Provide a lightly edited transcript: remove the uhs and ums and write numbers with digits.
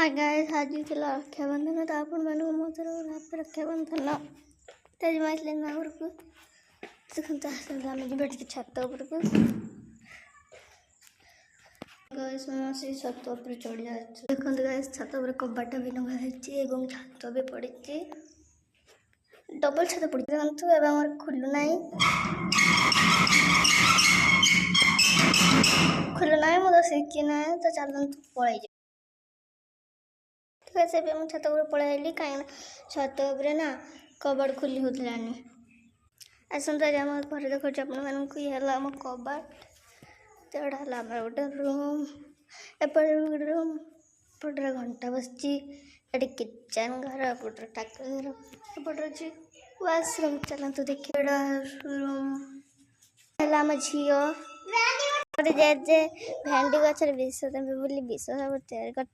Guys आज ଥିଲା ରକ୍ଷାବନ୍ଧନ ତ ଆପଣମାନଙ୍କୁ ମୋ ତରଫରୁ ହାପି ରକ୍ଷାବନ୍ଧନ। ତ ଆଜି ମୁଁ ଆସିଲି ନୂଆ ଘରକୁ। ଦେଖନ୍ତୁ ଆସନ୍ତୁ ଆମେ ଯିବା ଟିକେ ଛାତ ଉପରକୁ। ଗାଇସ୍ ମୁଁ ଆସି ଛାତ ଉପରେ ଚଢ଼ି ଯାଉଛି। ଦେଖନ୍ତୁ ଗାଇସ୍ ଛାତ ଉପରେ କବାଟ ବି ଲଗା ହେଇଛି ଏବଂ ଛାତ ବି ପଡ଼ିଛି। ଡବଲ ଛାତ ପଡ଼ିଛି। ଦେଖନ୍ତୁ ଏବେ ଆମର ଖୋଲୁନାହିଁ ମୁଁ ତ ଶିଖି ନାହିଁ ତ ଚାଲନ୍ତୁ ପଳେଇଯିବା। ठीक है मुझे छत उपर पलैली कहीं छत उपर ना कबाड़ खोली होलानी। आसत आज आम घर देखा आपण मानक ये आम कबाड़ तेड़ा गोटे रूम एपटे गोटे रूम एपटे घंटा बसची किचन घर एपटे ठाकुर घर एपटे अच्छी वाशरूम। चलतु देखिए रूम आम झील जेजे भेंडी गचर विष देवे विष सब तैयार कर